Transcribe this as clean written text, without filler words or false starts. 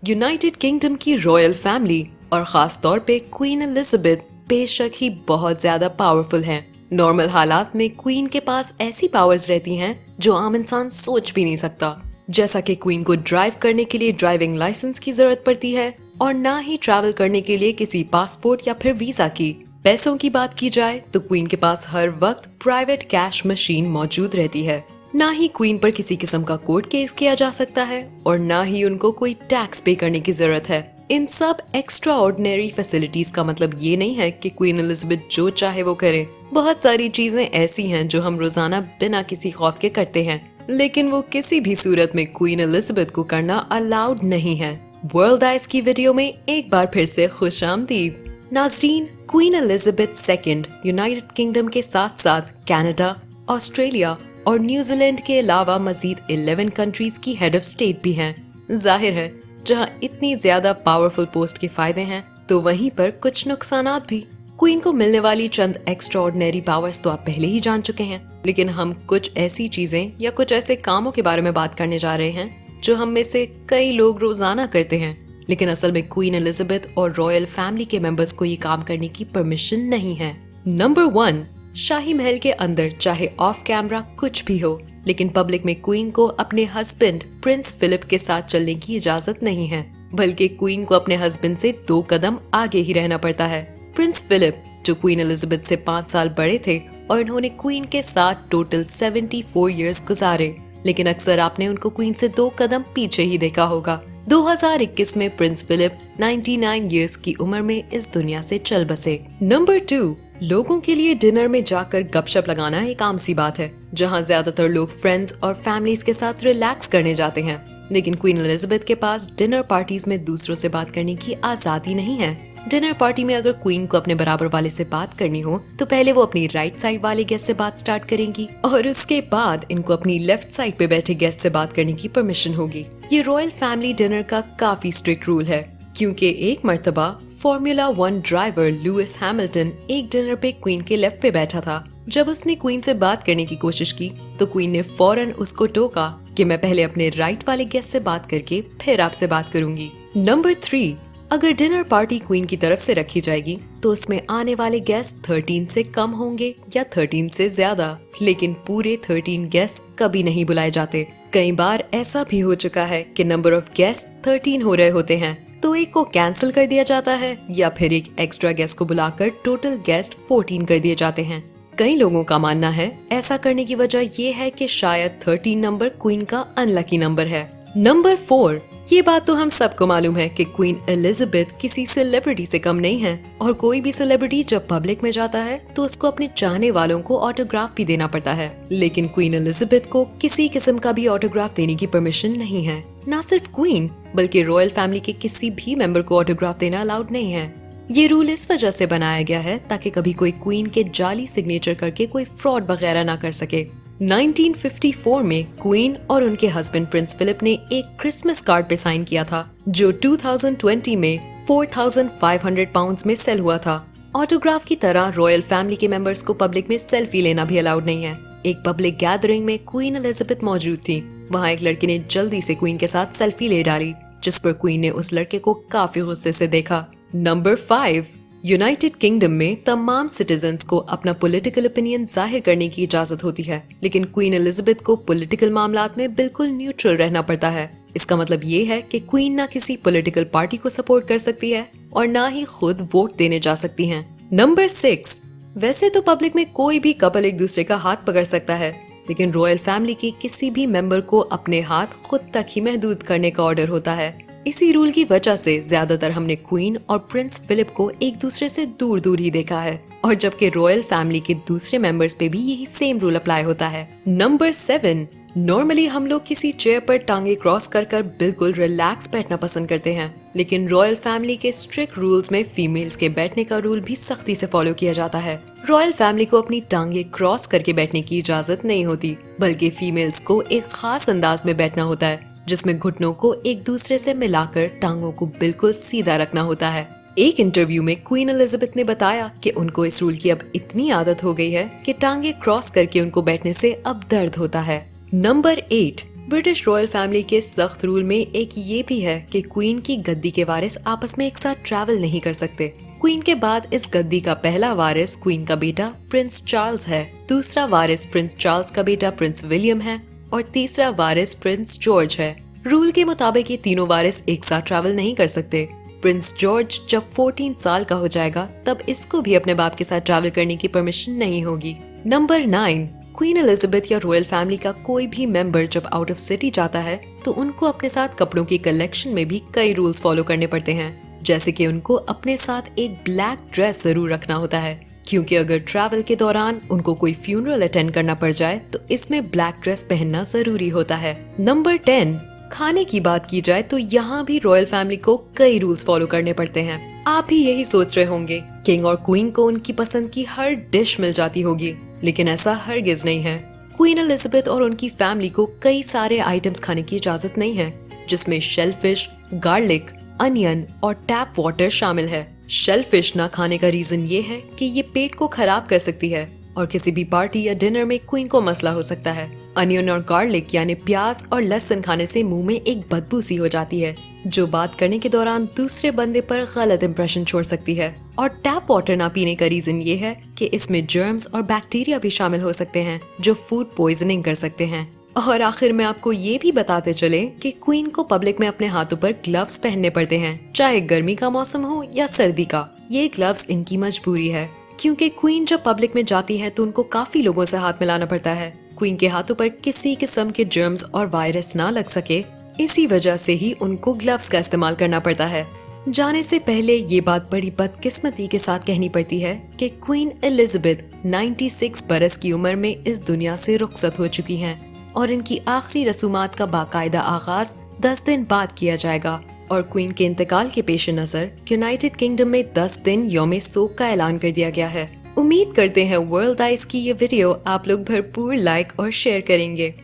United kingdom की royal family और खास तौर पे क्वीन एलिजाबेथ बेशक ही बहुत ज्यादा पावरफुल हैं। नॉर्मल हालात में क्वीन के पास ऐसी पावर्स रहती हैं जो आम इंसान सोच भी नहीं सकता। जैसा कि क्वीन को ड्राइव करने के लिए ड्राइविंग लाइसेंस की जरूरत पड़ती है और ना ही ट्रैवल करने के लिए किसी पासपोर्ट या फिर वीजा की। पैसों की बात की जाए तो क्वीन के पास हर वक्त प्राइवेट कैश मशीन मौजूद रहती है। ना ही क्वीन पर किसी किस्म का कोर्ट केस किया जा सकता है और ना ही उनको कोई टैक्स पे करने की जरूरत है। इन सब एक्स्ट्रा ऑर्डिनरी फैसिलिटीज का मतलब ये नहीं है कि क्वीन एलिजाबेथ जो चाहे वो करे। बहुत सारी चीजें ऐसी हैं जो हम रोजाना बिना किसी खौफ के करते हैं, लेकिन वो किसी भी सूरत में क्वीन एलिजाबेथ को करना अलाउड नहीं है। वर्ल्ड आइज की वीडियो में एक बार फिर से खुशामदीद। नाजरीन, queen Elizabeth second United kingdom के साथ साथ कनाडा, ऑस्ट्रेलिया और न्यूजीलैंड के अलावा मजीद 11 कंट्रीज की हेड ऑफ स्टेट भी हैं। जाहिर है, जहां इतनी ज्यादा पावरफुल पोस्ट के फायदे हैं तो वहीं पर कुछ नुकसानात भी। क्वीन को मिलने वाली चंद एक्स्ट्रा ऑर्डिनरी पावर्स तो आप पहले ही जान चुके हैं, लेकिन हम कुछ ऐसी चीजें या कुछ ऐसे कामों के बारे में बात करने जा रहे हैं जो हम में से कई लोग रोजाना करते हैं, लेकिन असल में क्वीन एलिजाबेथ और रॉयल फैमिली के मेंबर्स को ये काम करने की परमिशन नहीं है। नंबर 1, शाही महल के अंदर चाहे ऑफ कैमरा कुछ भी हो, लेकिन पब्लिक में क्वीन को अपने हस्बैंड प्रिंस फिलिप के साथ चलने की इजाजत नहीं है, बल्कि क्वीन को अपने हस्बैंड से 2 कदम आगे ही रहना पड़ता है। प्रिंस फिलिप जो क्वीन एलिजाबेथ से 5 साल बड़े थे और इन्होंने क्वीन के साथ टोटल 74 इयर्स गुजारे, लेकिन अक्सर आपने उनको क्वीन से 2 कदम पीछे ही देखा होगा। 2021 में प्रिंस फिलिप 99 इयर्स की उम्र में इस दुनिया से चल बसे। नंबर 2, लोगों के लिए डिनर में जाकर गपशप लगाना एक आम सी बात है, जहां ज्यादातर लोग फ्रेंड्स और फैमिलीज के साथ रिलैक्स करने जाते हैं, लेकिन क्वीन एलिजाबेथ के पास डिनर पार्टीज में दूसरों से बात करने की आजादी नहीं है। डिनर पार्टी में अगर क्वीन को अपने बराबर वाले से बात करनी हो तो पहले वो अपनी राइट साइड वाले गेस्ट से बात स्टार्ट करेंगी और उसके बाद इनको अपनी लेफ्ट साइड पे बैठे गेस्ट से बात करने की परमिशन होगी। ये रॉयल फैमिली डिनर का काफी स्ट्रिक्ट रूल है, क्योंकि एक मर्तबा फॉर्मूला 1 ड्राइवर लुइस हैमिल्टन एक डिनर पे क्वीन के लेफ्ट पे बैठा था। जब उसने क्वीन से बात करने की कोशिश की तो क्वीन ने फौरन उसको टोका कि मैं पहले अपने राइट वाले गेस्ट से बात करके फिर आपसे बात करूंगी। नंबर 3, अगर डिनर पार्टी क्वीन की तरफ से रखी जाएगी तो उसमें आने वाले गेस्ट 13 से कम होंगे या 13 से ज्यादा, लेकिन पूरे 13 गेस्ट कभी नहीं बुलाए जाते। कई बार ऐसा भी हो चुका है कि नंबर ऑफ गेस्ट 13 हो रहे होते हैं तो एक को कैंसिल कर दिया जाता है या फिर एक एक्स्ट्रा गेस्ट को बुलाकर टोटल गेस्ट 14 कर दिए जाते हैं। कई लोगों का मानना है ऐसा करने की वजह ये है कि शायद 13 नंबर क्वीन का अनलकी नंबर है। नंबर 4, ये बात तो हम सबको मालूम है कि क्वीन एलिजाबेथ किसी सेलिब्रिटी से कम नहीं है और कोई भी सेलिब्रिटी जब पब्लिक में जाता है तो उसको अपने चाहने वालों को ऑटोग्राफ भी देना पड़ता है, लेकिन क्वीन एलिजाबेथ को किसी किस्म का भी ऑटोग्राफ देने की परमिशन नहीं है। न सिर्फ क्वीन बल्कि रॉयल फैमिली के किसी भी मेंबर को ऑटोग्राफ देना अलाउड नहीं है। ये रूल इस वजह से बनाया गया है ताकि कभी कोई क्वीन के जाली सिग्नेचर करके कोई फ्रॉड वगैरह ना कर सके। 1954 में क्वीन और उनके हस्बैंड प्रिंस फिलिप ने एक क्रिसमस कार्ड पे साइन किया था जो 2020 में 4,500 पाउंड्स में सेल हुआ था। ऑटोग्राफ की तरह रॉयल फैमिली के मेंबर्स को पब्लिक में सेल्फी लेना भी अलाउड नहीं है। एक पब्लिक गैदरिंग में क्वीन एलिजाबेथ मौजूद थी, वहाँ एक लड़के ने जल्दी से क्वीन के साथ सेल्फी ले डाली, जिस पर क्वीन ने उस लड़के को काफी गुस्से से देखा। नंबर 5, यूनाइटेड किंगडम में तमाम सिटीजन्स को अपना पॉलिटिकल ओपिनियन जाहिर करने की इजाजत होती है, लेकिन क्वीन एलिजाबेथ को पॉलिटिकल मामलात में बिल्कुल न्यूट्रल रहना पड़ता है। इसका मतलब ये है कि क्वीन ना किसी पॉलिटिकल पार्टी को सपोर्ट कर सकती है और ना ही खुद वोट देने जा सकती हैं। नंबर 6, वैसे तो पब्लिक में कोई भी कपल एक दूसरे का हाथ पकड़ सकता है, लेकिन रॉयल फैमिली के किसी भी मेंबर को अपने हाथ खुद तक ही महदूद करने का ऑर्डर होता है। इसी रूल की वजह से ज्यादातर हमने क्वीन और प्रिंस फिलिप को एक दूसरे से दूर दूर ही देखा है, और जबकि रॉयल फैमिली के दूसरे मेंबर्स पे भी यही सेम रूल अप्लाई होता है। नंबर 7, नॉर्मली हम लोग किसी चेयर पर टांगे क्रॉस कर कर बिल्कुल रिलैक्स बैठना पसंद करते हैं, लेकिन रॉयल फैमिली के स्ट्रिक्ट रूल्स में फीमेल्स के बैठने का रूल भी सख्ती से फॉलो किया जाता है। रॉयल फैमिली को अपनी टांगे क्रॉस करके बैठने की इजाजत नहीं होती, बल्कि फीमेल्स को एक खास अंदाज में बैठना होता है, जिसमें घुटनों को एक दूसरे से मिलाकर टांगों को बिल्कुल सीधा रखना होता है। एक इंटरव्यू में क्वीन एलिजाबेथ ने बताया कि उनको इस रूल की अब इतनी आदत हो गई है कि टांगे क्रॉस करके उनको बैठने से अब दर्द होता है। नंबर 8, ब्रिटिश रॉयल फैमिली के सख्त रूल में एक ये भी है कि क्वीन की गद्दी के वारिस आपस में एक साथ ट्रैवल नहीं कर सकते। क्वीन के बाद इस गद्दी का पहला वारिस क्वीन का बेटा प्रिंस चार्ल्स है, दूसरा वारिस प्रिंस चार्ल्स का बेटा प्रिंस विलियम है और तीसरा वारिस प्रिंस जॉर्ज है। रूल के मुताबिक ये तीनों वारिस एक साथ ट्रैवल नहीं कर सकते। प्रिंस जॉर्ज जब 14 साल का हो जाएगा तब इसको भी अपने बाप के साथ ट्रैवल करने की परमिशन नहीं होगी। नंबर 9, क्वीन एलिजाबेथ या रॉयल फैमिली का कोई भी मेंबर जब आउट ऑफ सिटी जाता है तो उनको अपने साथ कपड़ों की कलेक्शन में भी कई रूल्स फॉलो करने पड़ते हैं, जैसे कि उनको अपने साथ एक ब्लैक ड्रेस जरूर रखना होता है, क्योंकि अगर ट्रैवल के दौरान उनको कोई फ्यूनरल अटेंड करना पड़ जाए तो इसमें ब्लैक ड्रेस पहनना जरूरी होता है। नंबर 10, खाने की बात की जाए तो यहाँ भी रॉयल फैमिली को कई रूल्स फॉलो करने पड़ते हैं। आप भी यही सोच रहे होंगे, किंग और क्वीन को उनकी पसंद की हर डिश मिल जाती होगी, लेकिन ऐसा हरगिज नहीं है। क्वीन एलिजाबेथ और उनकी फैमिली को कई सारे आइटम्स खाने की इजाजत नहीं है, जिसमें शेलफिश, गार्लिक, अनियन और टैप वाटर शामिल है। शेलफिश ना खाने का रीजन ये है कि ये पेट को खराब कर सकती है और किसी भी पार्टी या डिनर में क्वीन को मसला हो सकता है। अनियन और गार्लिक यानी प्याज और लहसुन खाने से मुंह में एक बदबू सी हो जाती है, जो बात करने के दौरान दूसरे बंदे पर गलत इंप्रेशन छोड़ सकती है। और टैप वाटर ना पीने का रीजन ये है कि इसमें जर्म्स और बैक्टीरिया भी शामिल हो सकते हैं जो फूड पॉइजनिंग कर सकते हैं। और आखिर में आपको ये भी बताते चले कि क्वीन को पब्लिक में अपने हाथों पर ग्लव्स पहनने पड़ते हैं, चाहे गर्मी का मौसम हो या सर्दी का। ये ग्लव्स इनकी मजबूरी है, क्योंकि क्वीन जब पब्लिक में जाती है तो उनको काफी लोगों से हाथ मिलाना पड़ता है। क्वीन के हाथों पर किसी किस्म के जर्म्स और वायरस ना लग सके, इसी वजह से ही उनको ग्लव्स का इस्तेमाल करना पड़ता है। जाने से पहले ये बात बड़ी बदकिस्मती के साथ कहनी पड़ती है कि क्वीन एलिजाबेथ 96 बरस की उम्र में इस दुनिया से रुखसत हो चुकी हैं और इनकी आखिरी रसूमात का बाकायदा आगाज 10 दिन बाद किया जाएगा और क्वीन के इंतकाल के पेश नजर यूनाइटेड किंगडम में 10 दिन यौमे सोग का ऐलान कर दिया गया है। उम्मीद करते हैं वर्ल्ड आइज की ये वीडियो आप लोग भरपूर लाइक और शेयर करेंगे।